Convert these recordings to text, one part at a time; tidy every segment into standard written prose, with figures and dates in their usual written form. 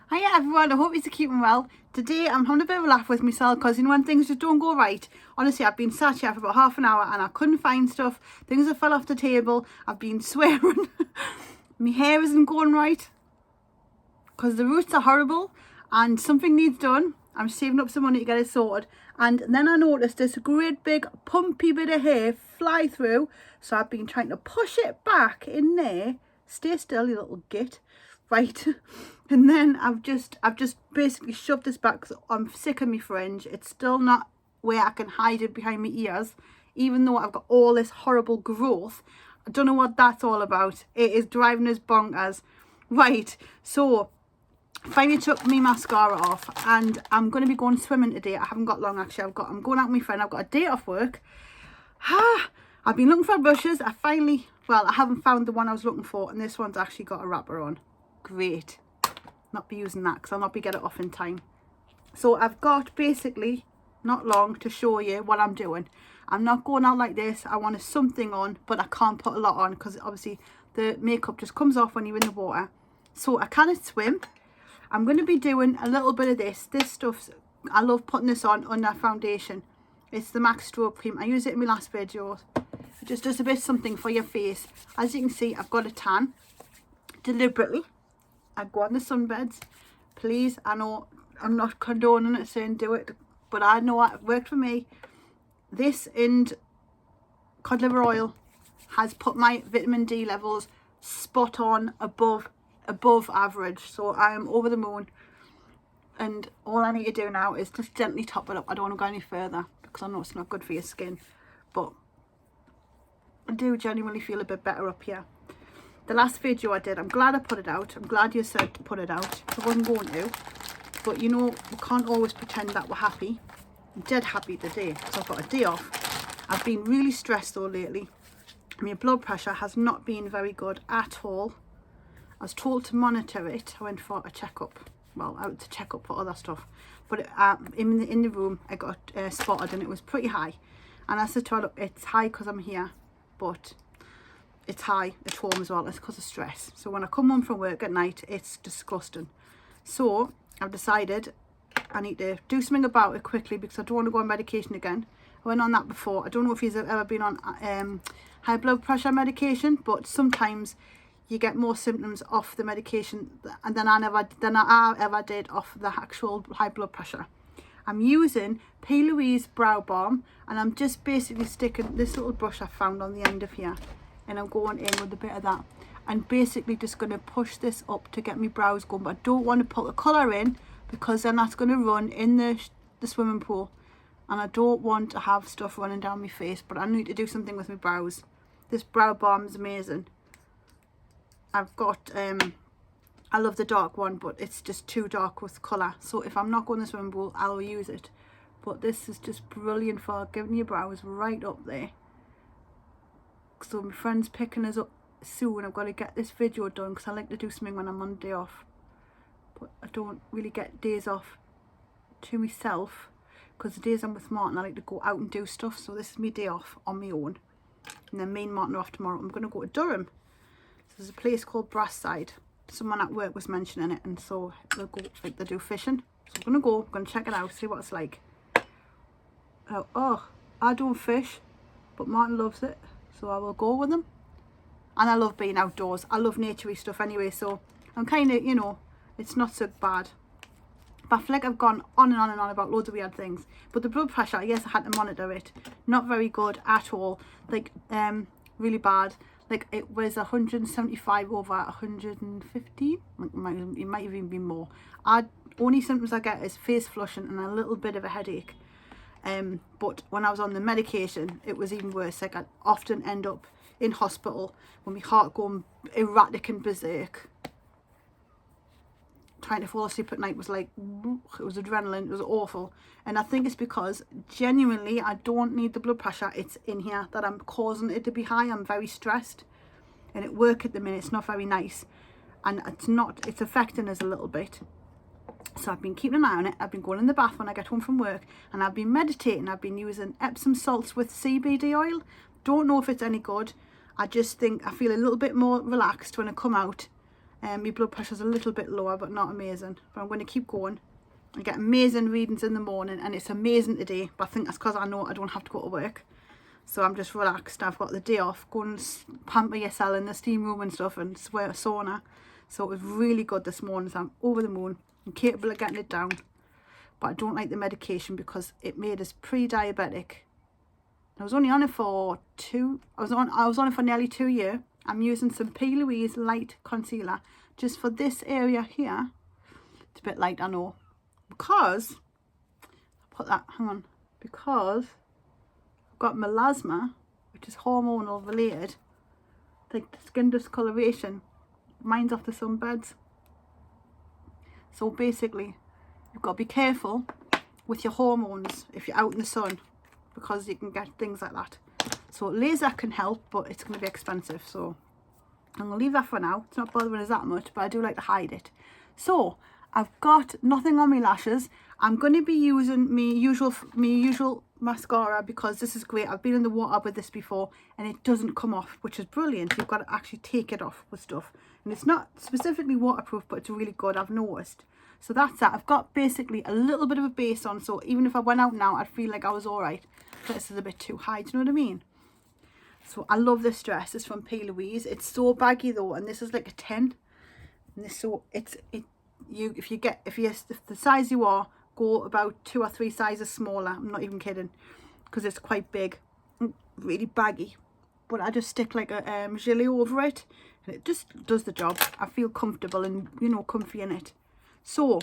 Hiya everyone, I hope you're keeping well. Today I'm having a bit of a laugh with myself because when things just don't go right, honestly I've been sat here for about half an hour and I couldn't find stuff. Things have fell off the table, I've been swearing. My hair isn't going right because the roots are horrible and something needs done. I'm saving up some money to get it sorted, and then I noticed this great big pumpy bit of hair fly through, so I've been trying to push it back in there. Stay still, you little git. Right. And then I've just basically shoved this back because I'm sick of my fringe. It's still not where I can hide it behind my ears, even though I've got all this horrible growth. I don't know what that's all about. It is driving us bonkers. Right, so finally took my mascara off and I'm going to be going swimming today. I haven't got long actually. I'm going out with my friend. I've got a day off work. I've been looking for brushes. I haven't found the one I was looking for, and this one's actually got a wrapper on. Great. Not be using that because I'll not be getting it off in time. So I've got basically not long to show you what I'm doing. I'm not going out like this. I want something on, but I can't put a lot on because obviously the makeup just comes off when you're in the water. So I cannot swim. I'm going to be doing a little bit of this. This stuff, I love putting this on under foundation. It's the MAC Strobe Cream. I used it in my last video. It just does a bit something for your face. As you can see, I've got a tan. Deliberately, I go on the sunbeds. Please, I know I'm not condoning it saying do it, but I know it worked for me. This and cod liver oil has put my vitamin D levels spot on above average, so I am over the moon. And all I need to do now is just gently top it up. I don't want to go any further because I know it's not good for your skin, but I do genuinely feel a bit better up here. The last video I did, I'm glad I put it out. I'm glad you said to put it out. I wasn't going to, but you know, we can't always pretend that we're happy. I'm dead happy today because I've got a day off. I've been really stressed though lately. My blood pressure has not been very good at all. I was told to monitor it. I went for a checkup. Well, out to check up for other stuff. But in the room, I got spotted and it was pretty high. And I said to her, look, it's high because I'm here, but it's high at home as well. It's because of stress. So when I come home from work at night, it's disgusting. So I've decided I need to do something about it quickly because I don't want to go on medication again. I went on that before. I don't know if you've ever been on high blood pressure medication, but sometimes you get more symptoms off the medication than I ever did off the actual high blood pressure. I'm using Plouise brow balm, and I'm just basically sticking this little brush I found on the end of here, and I'm going in with a bit of that and basically just going to push this up to get my brows going. But I don't want to put the colour in because then that's going to run in the swimming pool, and I don't want to have stuff running down my face. But I need to do something with my brows. This brow balm is amazing. I've got I love the dark one, but it's just too dark with colour, so if I'm not going to the swimming pool I'll use it. But this is just brilliant for giving your brows right up there. So my friend's picking us up soon. I've got to get this video done because I like to do something when I'm on day off, but I don't really get days off to myself because the days I'm with Martin I like to go out and do stuff. So this is my day off on my own, and then me and Martin are off tomorrow. I'm going to go to Durham. So there's a place called Brasside. Someone at work was mentioning it, and so they'll go, like, they do fishing. So I'm going to go, I'm going to check it out, see what it's like. Oh, I don't fish, but Martin loves it, so I will go with him. And I love being outdoors. I love naturey stuff anyway, so I'm kind of, you know, it's not so bad. But I feel like I've gone on and on and on about loads of weird things. But the blood pressure, yes, I had to monitor it. Not very good at all. Like, really bad. Like, it was 175 over 115. It might even be more. Only symptoms I get is face flushing and a little bit of a headache. But when I was on the medication, it was even worse. Like, I'd often end up in hospital with my heart going erratic and berserk. Trying to fall asleep at night was like, it was adrenaline, it was awful. And I think it's because genuinely I don't need the blood pressure, it's in here that I'm causing it to be high. I'm very stressed, and at work at the minute it's not very nice, and it's affecting us a little bit. So I've been keeping an eye on it. I've been going in the bath when I get home from work, and I've been meditating. I've been using Epsom salts with CBD oil. Don't know if it's any good. I just think I feel a little bit more relaxed when I come out My blood pressure's a little bit lower, but not amazing. But I'm going to keep going. I get amazing readings in the morning, and it's amazing today. But I think that's because I know I don't have to go to work. So I'm just relaxed. I've got the day off. Go and pamper yourself in the steam room and stuff and sweat sauna. So it was really good this morning. So I'm over the moon. I'm capable of getting it down. But I don't like the medication because it made us pre-diabetic. I was only on it for I was on it for nearly 2 years. I'm using some Plouise light concealer just for this area here. It's a bit light, I know. Because because I've got melasma, which is hormonal related, like the skin discoloration. Mine's off the sunbeds. So basically, you've got to be careful with your hormones if you're out in the sun, because you can get things like that. So laser can help, but it's going to be expensive. So I'm going to leave that for now. It's not bothering us that much, but I do like to hide it. So I've got nothing on my lashes. I'm going to be using my usual mascara because this is great. I've been in the water with this before and it doesn't come off, which is brilliant. You've got to actually take it off with stuff. And it's not specifically waterproof, but it's really good, I've noticed. So that's that. I've got basically a little bit of a base on, so even if I went out now, I'd feel like I was all right. This is a bit too high, do you know what I mean? So I love this dress. It's from Plouise. It's so baggy though, and this is like a 10. And this, so if the size you are, go about 2 or 3 sizes smaller. I'm not even kidding, because it's quite big, really baggy. But I just stick like a gilet over it, and it just does the job. I feel comfortable and, you know, comfy in it. So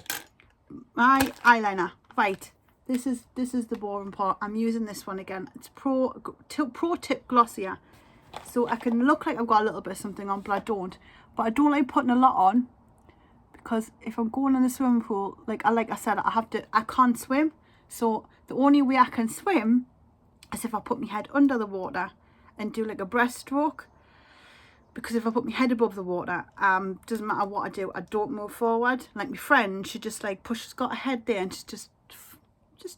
my eyeliner, right, this is the boring part. I'm using this one again. It's pro tip Glossier, so I can look like I've got a little bit of something on, but I don't. But I don't like putting a lot on, because if I'm going in the swimming pool, like I said, I can't swim. So the only way I can swim is if I put my head under the water and do like a breaststroke. Because if I put my head above the water, doesn't matter what I do, I don't move forward. Like my friend, she just like she's got her head there and she's just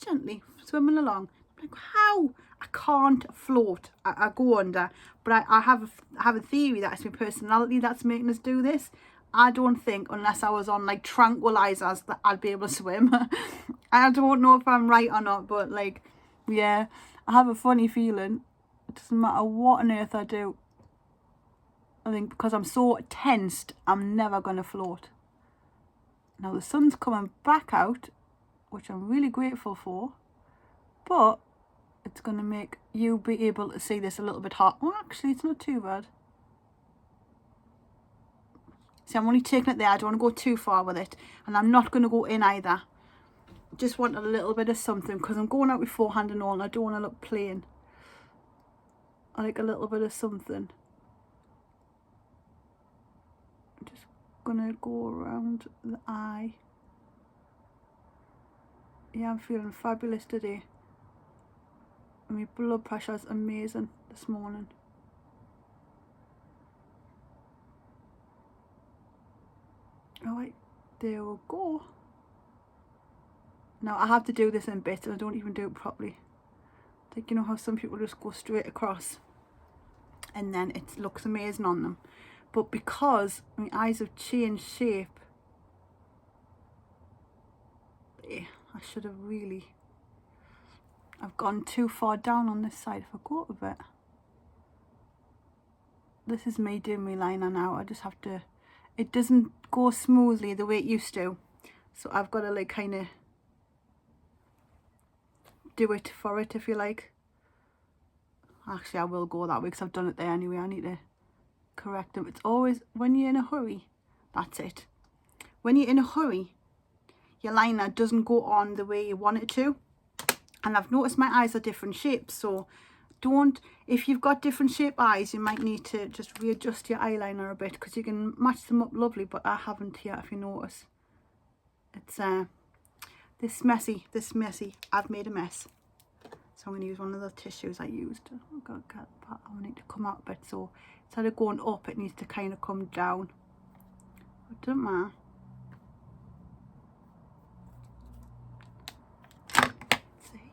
gently swimming along. I'm like, how? I can't float. I go under. But I have a theory that it's my personality that's making us do this. I don't think, unless I was on like tranquilizers, that I'd be able to swim. I don't know if I'm right or not, but like, yeah, I have a funny feeling. It doesn't matter what on earth I do. I think because I'm so tensed, I'm never going to float. Now the sun's coming back out, which I'm really grateful for, but it's going to make you be able to see this a little bit hot. Oh, actually, it's not too bad. See, I'm only taking it there. I don't want to go too far with it, and I'm not going to go in either. Just want a little bit of something, because I'm going out with forehand and all, and I don't want to look plain. I like a little bit of something. Just gonna go around the eye. Yeah, I'm feeling fabulous today. My blood pressure's amazing this morning. Alright, there we go. Now I have to do this in bits, and I don't even do it properly. Like, you know how some people just go straight across and then it looks amazing on them. But because my eyes have changed shape, I should have really, I've gone too far down on this side. If I go up a bit, this is me doing my liner now. I just have to, it doesn't go smoothly the way it used to. So I've got to like kind of do it for it, if you like. Actually, I will go that way because I've done it there anyway. I need to correct them. It's always when you're in a hurry, that's it. When you're in a hurry, your liner doesn't go on the way you want it to. And I've noticed my eyes are different shapes, so don't, if you've got different shaped eyes, you might need to just readjust your eyeliner a bit, because you can match them up lovely, but I haven't yet, if you notice. It's this messy, I've made a mess. So I'm going to use one of the tissues I used. Oh God, I need to come out a bit, so instead of going up, it needs to kind of come down. It doesn't matter. Let's see.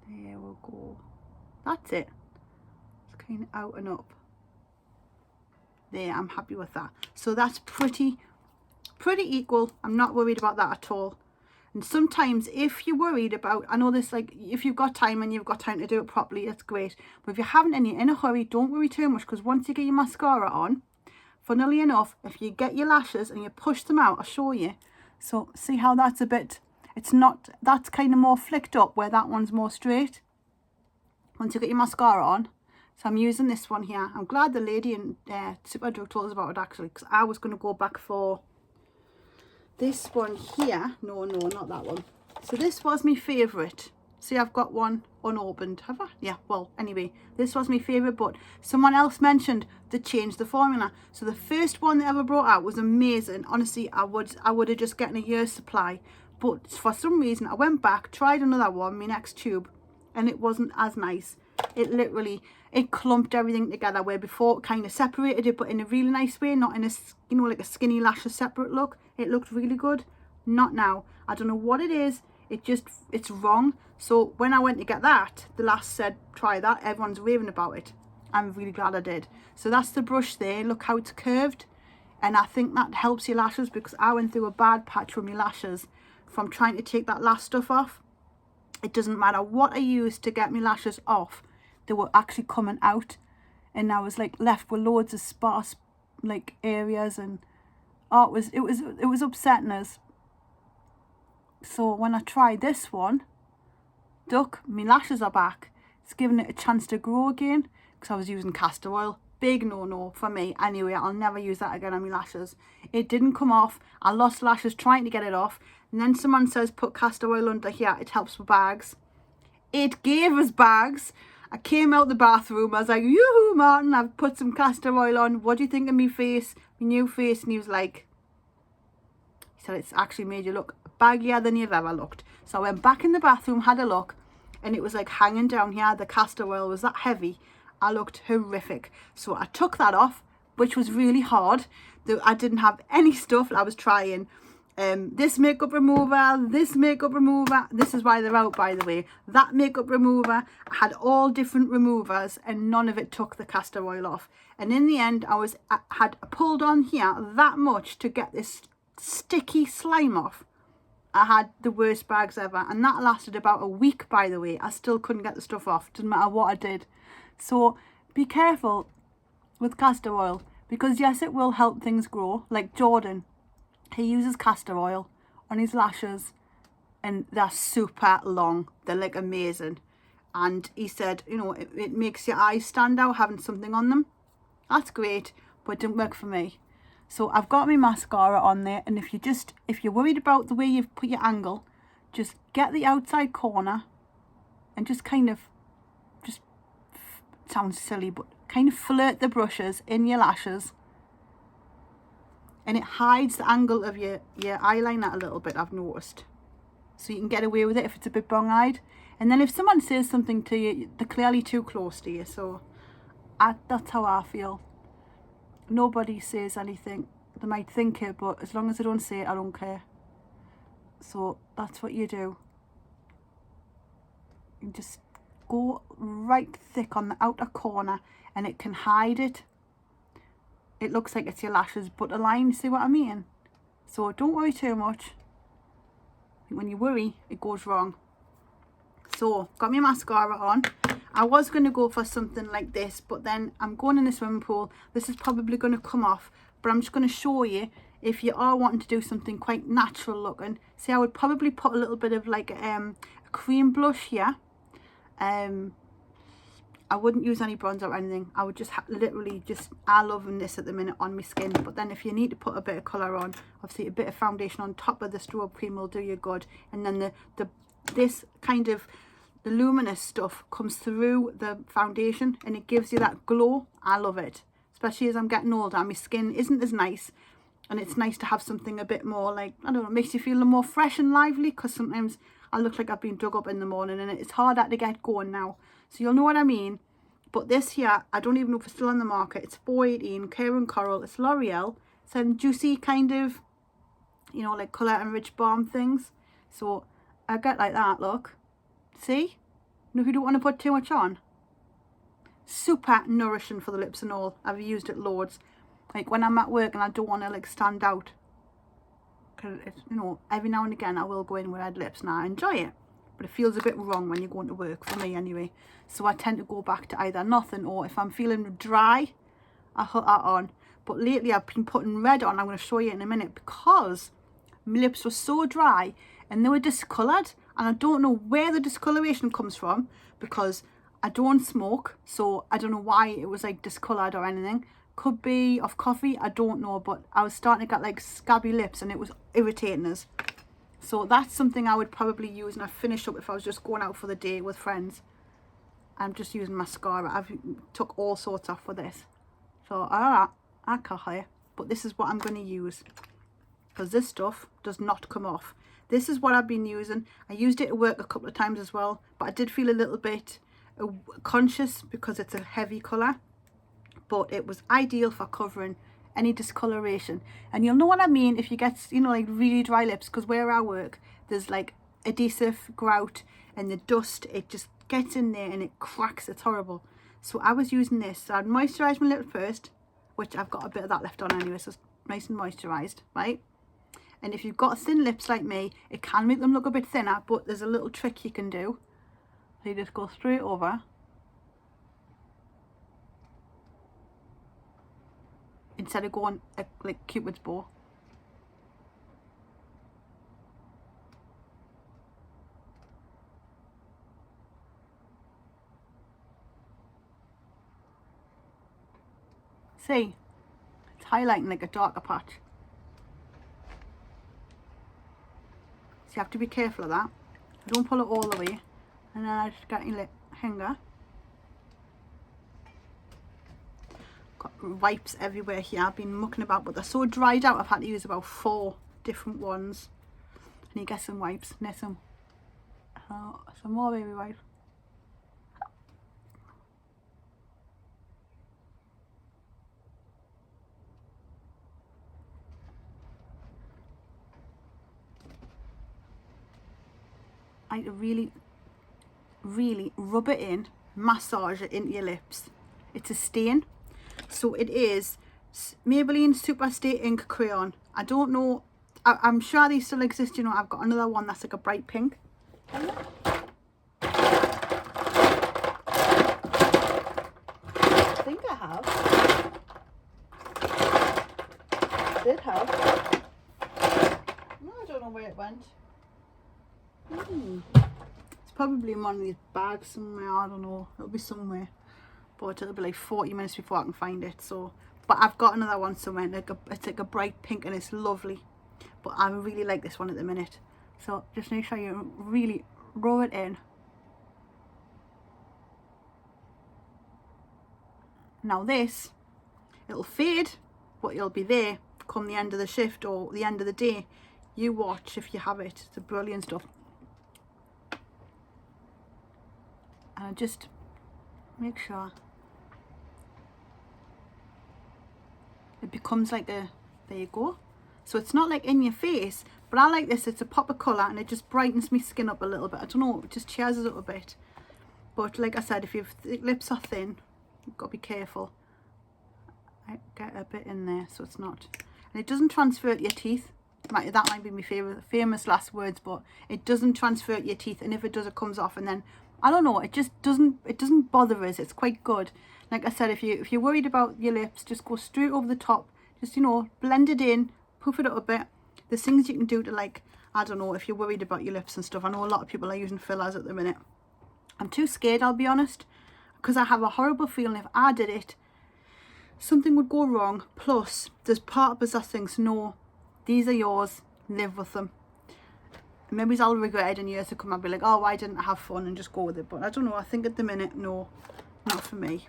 There we go. That's it. It's kind of out and up. there, I'm happy with that. So that's pretty equal. I'm not worried about that at all. And sometimes if you're worried about, I know this, like if you've got time and you've got time to do it properly, it's great. But if you haven't and you're in a hurry, don't worry too much, because once you get your mascara on, funnily enough, if you get your lashes and you push them out, I'll show you. So see how that's a bit, it's not, that's kind of more flicked up where that one's more straight. Once you get your mascara on. So I'm using this one here. I'm glad the lady in Superdrug told us about it actually, because I was going to go back for this one here. No, not that one. So this was my favourite. See, I've got one unopened, have I? Yeah, well, anyway, this was my favourite, but someone else mentioned to change the formula. So the first one they ever brought out was amazing. Honestly, I would have just gotten a year's supply. But for some reason, I went back, tried another one, my next tube, and it wasn't as nice. It literally, it clumped everything together, where before it kind of separated it, but in a really nice way, not in a, you know, like a skinny lashes separate look. It looked really good. Not now. I don't know what it is. It's wrong. So when I went to get that, the lash said, try that. Everyone's raving about it. I'm really glad I did. So that's the brush there. Look how it's curved. And I think that helps your lashes, because I went through a bad patch with my lashes from trying to take that last stuff off. It doesn't matter what I used to get my lashes off, they were actually coming out, and I was like left with loads of sparse like areas, and oh, it was upsetting us. So when I tried this one, look, my lashes are back. It's giving it a chance to grow again, because I was using castor oil. Big no for me. Anyway, I'll never use that again on my lashes. It didn't come off. I lost lashes trying to get it off. And then someone says put castor oil under here, it helps with bags. It gave us bags. I came out the bathroom, I was like, yoo-hoo, Martin, I've put some castor oil on. What do you think of me face, my new face? And he was like, he said, it's actually made you look baggier than you've ever looked. So I went back in the bathroom, had a look, and it was like hanging down here. The castor oil was that heavy. I looked horrific. So I took that off, which was really hard. I didn't have any stuff. I was trying this makeup remover, this makeup remover. This is why they're out, by the way. That makeup remover. I had all different removers, and none of it took the castor oil off. And in the end, I had pulled on here that much to get this sticky slime off. I had the worst bags ever, and that lasted about a week, by the way. I still couldn't get the stuff off. Doesn't matter what I did. So be careful with castor oil, because yes, it will help things grow. Like Jordan, he uses castor oil on his lashes, and they're super long. They're like amazing. And he said, you know, it makes your eyes stand out having something on them. That's great, but it didn't work for me. So I've got my mascara on there, and if you're worried about the way you've put your angle, just get the outside corner and just kind of, sounds silly, but kind of flirt the brushes in your lashes, and it hides the angle of your eyeliner a little bit, I've noticed. So you can get away with it if it's a bit bung-eyed. And then if someone says something to you, they're clearly too close to you. So that's how I feel. Nobody says anything. They might think it, but as long as they don't say it, I don't care. So that's what you do. You just go right thick on the outer corner, and it can hide it. It looks like it's your lashes, but a line, see what I mean? So don't worry too much. When you worry, it goes wrong. So got my mascara on. I was going to go for something like this, but then I'm going in the swimming pool. This is probably going to come off, but I'm just going to show you if you are wanting to do something quite natural looking. See, I would probably put a little bit of like a cream blush here. I wouldn't use any bronzer or anything. I would just literally just, I'm loving this at the minute on my skin. But then if you need to put a bit of colour on, obviously a bit of foundation on top of the strobe cream will do you good. And then this kind of, the luminous stuff comes through the foundation, and it gives you that glow. I love it, especially as I'm getting older. My skin isn't as nice, and it's nice to have something a bit more like, I don't know, makes you feel more fresh and lively, because sometimes I look like I've been dug up in the morning, and it's harder to get going now. So you'll know what I mean. But this here, I don't even know if it's still on the market. It's 418, Care & Coral. It's L'Oreal. Some juicy kind of, you know, like colour and rich balm things. So I get like that, look. See? You know, if you don't want to put too much on. Super nourishing for the lips and all. I've used it loads. Like when I'm at work and I don't want to like stand out. Because, you know, every now and again I will go in with red lips and I enjoy it. But it feels a bit wrong when you're going to work, for me anyway. So I tend to go back to either nothing, or if I'm feeling dry, I put that on. But lately I've been putting red on. I'm going to show you in a minute, because my lips were so dry and they were discoloured. And I don't know where the discoloration comes from, because I don't smoke. So I don't know why it was like discoloured or anything. Could be of coffee, I don't know. But I was starting to get like scabby lips and it was irritating us. So that's something I would probably use, and I'd finish up if I was just going out for the day with friends. I'm just using mascara. I've took all sorts off for this. So I can't hire. But this is what I'm going to use, because this stuff does not come off. This is what I've been using. I used it at work a couple of times as well, but I did feel a little bit conscious because it's a heavy colour. But it was ideal for covering any discoloration. And you'll know what I mean if you get, you know, like really dry lips, because where I work there's like adhesive grout and the dust, it just gets in there and it cracks. It's horrible. So I was using this. So I'd moisturise my lips first, which I've got a bit of that left on anyway, so it's nice and moisturised, right? And if you've got thin lips like me, it can make them look a bit thinner, but there's a little trick you can do. So you just go straight over. Instead of going like Cupid's bow. See, it's highlighting like a darker patch. So you have to be careful of that. Don't pull it all the way. And then I just get your lip hanger. Wipes everywhere here. I've been mucking about, but they're so dried out I've had to use about 4 different ones. And you get some wipes. Need some more baby wipes. I really rub it in, massage it into your lips. It's a stain. So it is Maybelline Super Stay Ink Crayon. I don't know, I'm sure these still exist, you know. I've got another one that's like a bright pink. I think I have. I did have. No, I don't know where it went. It's probably in one of these bags somewhere. I don't know. It'll be somewhere. But it'll be like 40 minutes before I can find it. So, but I've got another one somewhere. It's like a bright pink and it's lovely. But I really like this one at the minute. So just make sure you really rub it in. Now this, it'll fade, but it'll be there come the end of the shift or the end of the day. You watch if you have it. It's a brilliant stuff. And I just make sure it becomes like a, there you go. So it's not like in your face, but I like this. It's a pop of colour and it just brightens my skin up a little bit. I don't know, it just cheers it up a bit. But like I said, if your lips are thin, you've got to be careful. I get a bit in there so it's not, and it doesn't transfer to your teeth. That might be my famous last words, but it doesn't transfer to your teeth, and if it does, it comes off, and then I don't know, it just doesn't bother us. It's quite good. Like I said, if you're worried about your lips, just go straight over the top. Just, you know, blend it in, poof it up a bit. There's things you can do to, like, I don't know, if you're worried about your lips and stuff. I know a lot of people are using fillers at the minute. I'm too scared, I'll be honest, because I have a horrible feeling if I did it, something would go wrong. Plus, there's part of us that thinks, no, these are yours, live with them. Maybe I'll regret it in years to come. I'll be like, oh, why didn't I have fun and just go with it? But I don't know, I think at the minute, no, not for me.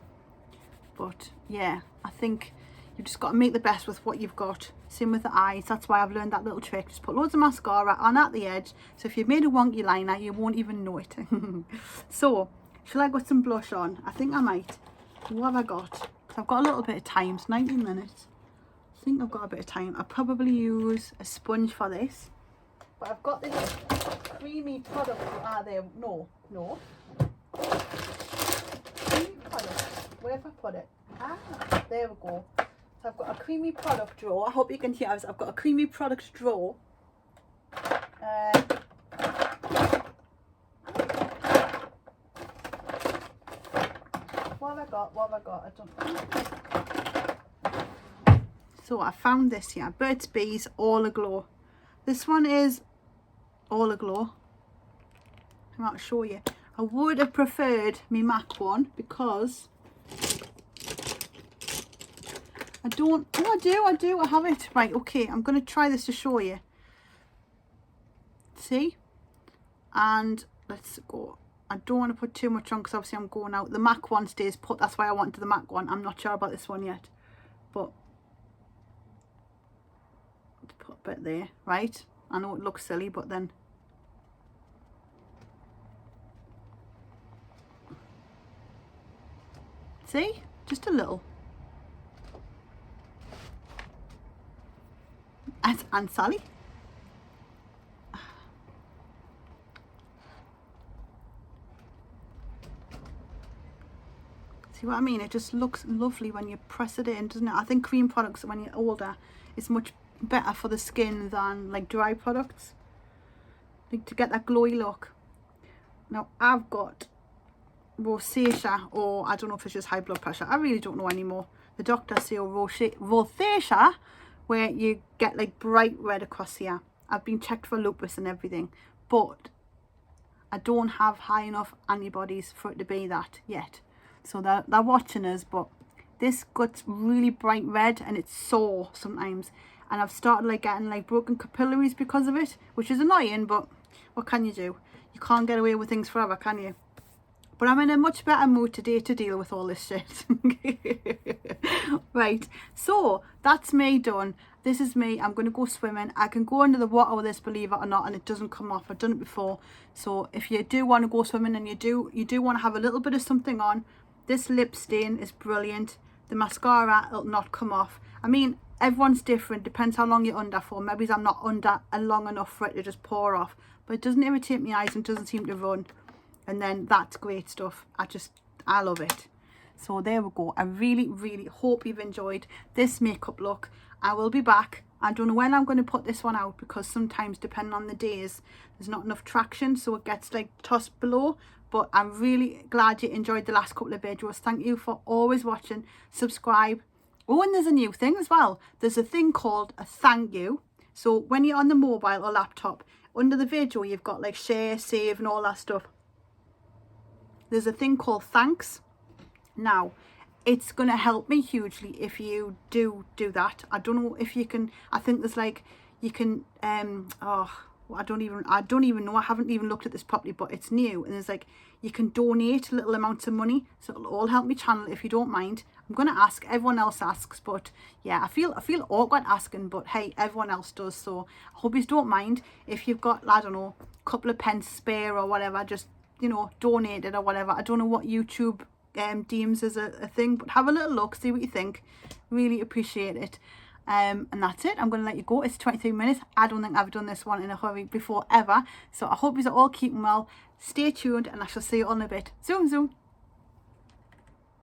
But yeah, I think you've just got to make the best with what you've got. Same with the eyes. That's why I've learned that little trick. Just put loads of mascara on at the edge. So if you've made a wonky liner, you won't even know it. So, shall I got some blush on? I think I might. What have I got? Because I've got a little bit of time. It's 19 minutes. I think I've got a bit of time. I'll probably use a sponge for this. But I've got this creamy product. Ah, there. No. Creamy product. Where have I put it? Ah, there we go. So So I've got a creamy product drawer. I hope you can hear us. I've got a creamy product drawer. What have I got? What have I got? I don't know. So I found this here. Burts Bees All Aglow. This one is All Aglow. I'm not show you. I would have preferred my MAC one because I don't. Oh, I do. I have it. Right, okay. I'm going to try this to show you. See? And let's go. I don't want to put too much on because obviously I'm going out. The MAC one stays put. That's why I wanted the MAC one. I'm not sure about this one yet. But let's put a bit there. Right? I know it looks silly, but then. See? Just a little. And Sally. See what I mean? It just looks lovely when you press it in, doesn't it? I think cream products when you're older is much better for the skin than like dry products. Like to get that glowy look. Now I've got rosacea, or I don't know if it's just high blood pressure. I really don't know anymore. The doctor says rosacea, where you get like bright red across here. I've been checked for lupus and everything, but I don't have high enough antibodies for it to be that yet. So they're watching us, but this gets really bright red and it's sore sometimes. And I've started like getting like broken capillaries because of it, which is annoying, but what can you do? You can't get away with things forever, can you? But I'm in a much better mood today to deal with all this shit. Right, so that's me done. This is me. I'm going to go swimming. I can go under the water with this, believe it or not, and it doesn't come off. I've done it before. So if you do want to go swimming and you do want to have a little bit of something on, this lip stain is brilliant. The mascara will not come off. I mean, everyone's different. Depends how long you're under for. Maybe I'm not under long enough for it to just pour off. But it doesn't irritate my eyes and doesn't seem to run. And then that's great stuff. I love it. So there we go. I really, really hope you've enjoyed this makeup look. I will be back. I don't know when I'm going to put this one out because sometimes, depending on the days, there's not enough traction, so it gets like tossed below. But I'm really glad you enjoyed the last couple of videos. Thank you for always watching. Subscribe. Oh, and there's a new thing as well. There's a thing called a thank you. So when you're on the mobile or laptop, under the video, you've got like share, save and all that stuff. There's a thing called thanks. Now, it's going to help me hugely if you do that. I don't know if you can. I think there's like, you can, I don't even know. I haven't even looked at this properly, but it's new. And there's like, you can donate little amounts of money. So it'll all help me channel if you don't mind. I'm going to ask. Everyone else asks, but yeah, I feel awkward asking, but hey, everyone else does. So I hope you don't mind. If you've got, I don't know, a couple of pence spare or whatever, just, you know, donate it or whatever. I don't know what YouTube deems as a thing, but have a little look, see what you think. Really appreciate it. And that's it. I'm going to let you go. It's 23 minutes. I don't think I've done this one in a hurry before ever. So I hope you're all keeping well. Stay tuned and I shall see you all in a bit. Zoom, zoom.